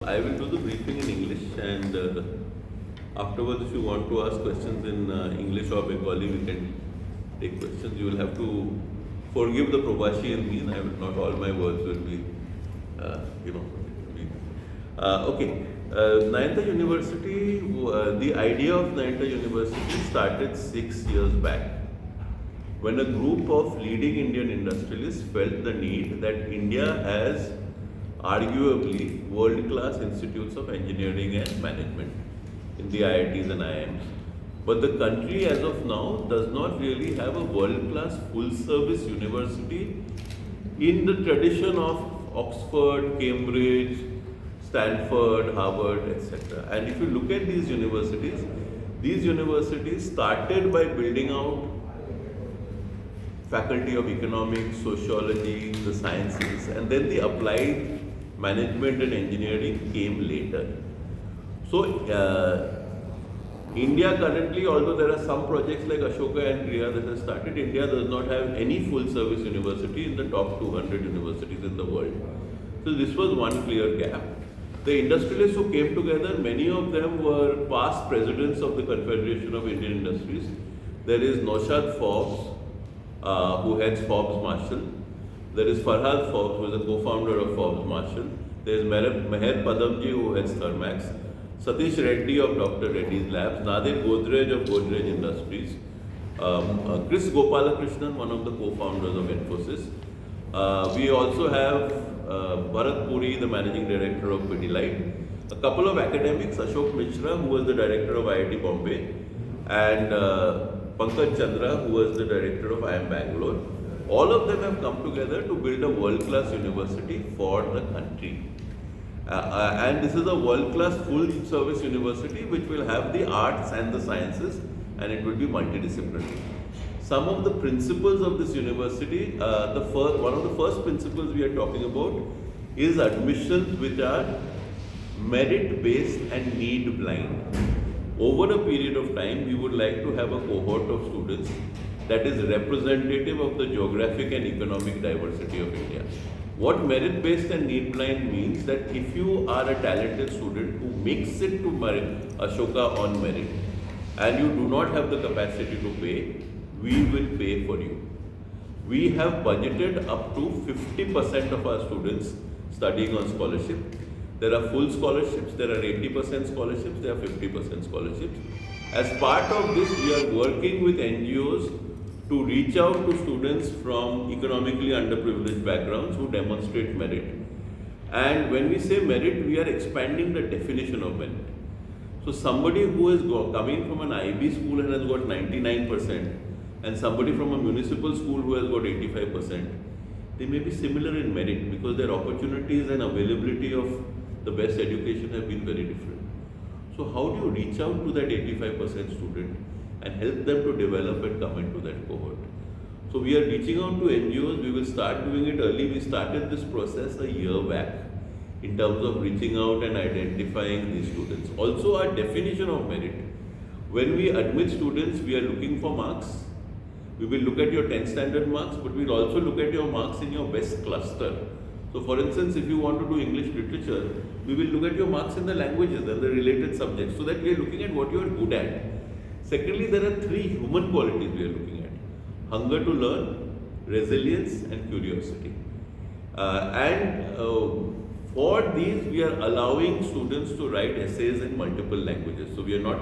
I will do the briefing in English, and afterwards, if you want to ask questions in English or Bengali, we can take questions. You will have to forgive the Probashi in me. Not all my words will be, uh, you know. Be, okay. Nayanta University, the idea of Nayanta University started 6 years back when a group of leading Indian industrialists felt the need that India has arguably world-class institutes of engineering and management in the IITs and IIMs. But the country as of now does not really have a world-class full-service university in the tradition of Oxford, Cambridge, Stanford, Harvard, etc. And if you look at these universities started by building out faculty of economics, sociology, the sciences, and then the applied management and engineering came later. So, India currently, although there are some projects like Ashoka and Kriya that have started, India does not have any full service university in the top 200 universities in the world. So, this was one clear gap. The industrialists who came together, many of them were past presidents of the Confederation of Indian Industries. There is Naushad Forbes, who heads Forbes Marshall. There is Farhad Forbes, who is a co-founder of Forbes Marshall. There is Meher Padamji, who heads Thermax. Satish Reddy of Dr. Reddy's Labs. Nadir Godrej of Godrej Industries. Chris Gopalakrishnan, one of the co-founders of Infosys. We also have Bharat Puri, the managing director of Pidilite. A couple of academics, Ashok Mishra, who was the director of IIT Bombay, and Pankaj Chandra, who was the director of IIM Bangalore. All of them have come together to build a world-class university for the country. And this is a world-class full-service university which will have the arts and the sciences, and it will be multidisciplinary. Some of the principles of this university, one of the first principles we are talking about is admissions which are merit-based and need-blind. Over a period of time, we would like to have a cohort of students that is representative of the geographic and economic diversity of India. What merit-based and need-blind means that if you are a talented student who makes it to Ashoka on merit and you do not have the capacity to pay, we will pay for you. We have budgeted up to 50% of our students studying on scholarship. There are full scholarships, there are 80% scholarships, there are 50% scholarships. As part of this, we are working with NGOs to reach out to students from economically underprivileged backgrounds who demonstrate merit. And when we say merit, we are expanding the definition of merit. So somebody who is coming from an IB school and has got 99%, and somebody from a municipal school who has got 85%, they may be similar in merit because their opportunities and availability of the best education have been very different. So how do you reach out to that 85% student and help them to develop and come into that cohort? So we are reaching out to NGOs. We will start doing it early. We started this process a year back in terms of reaching out and identifying these students. Also, our definition of merit. When we admit students, we are looking for marks. We will look at your 10th standard marks, but we'll also look at your marks in your best cluster. So for instance, if you want to do English literature, we will look at your marks in the languages and the related subjects so that we are looking at what you are good at. Secondly, there are 3 human qualities we are looking at: hunger to learn, resilience, and curiosity. For these, we are allowing students to write essays in multiple languages. So we are not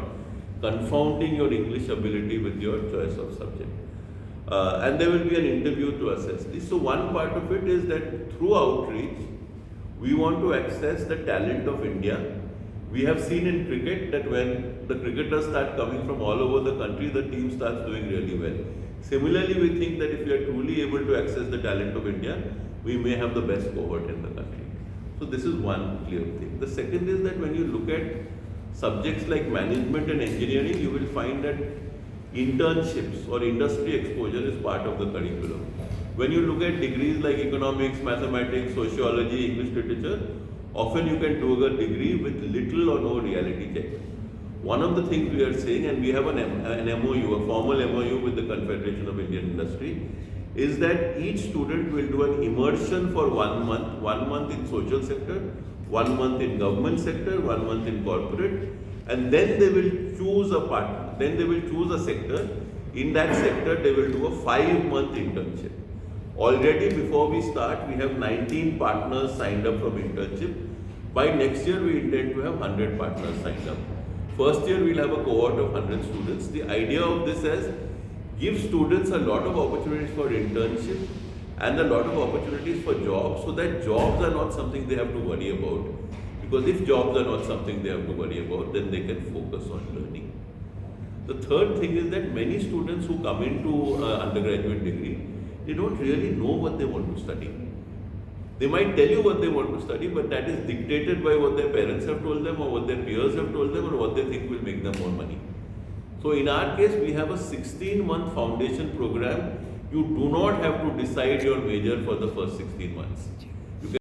confounding your English ability with your choice of subject. And there will be an interview to assess this. So one part of it is that through outreach, we want to access the talent of India. We have seen in cricket that when the cricketers start coming from all over the country, the team starts doing really well. Similarly, we think that if we are truly able to access the talent of India, we may have the best cohort in the country. So this is one clear thing. The second is that when you look at subjects like management and engineering, you will find that internships or industry exposure is part of the curriculum. When you look at degrees like economics, mathematics, sociology, English literature, often you can do a degree with little or no reality check. One of the things we are saying, and we have an MOU, a formal MOU with the Confederation of Indian Industry, is that each student will do an immersion for 1 month in social sector, 1 month in government sector, 1 month in corporate, and then they will choose a partner, then they will choose a sector. In that sector, they will do a 5-month internship. Already before we start, we have 19 partners signed up from internship. By next year, we intend to have 100 partners signed up. First year, we'll have a cohort of 100 students. The idea of this is give students a lot of opportunities for internship and a lot of opportunities for jobs, so that jobs are not something they have to worry about. Because if jobs are not something they have to worry about, then they can focus on learning. The third thing is that many students who come into undergraduate degree, they don't really know what they want to study. They might tell you what they want to study, but that is dictated by what their parents have told them, or what their peers have told them, or what they think will make them more money. So in our case, we have a 16-month foundation program. You do not have to decide your major for the first 16 months.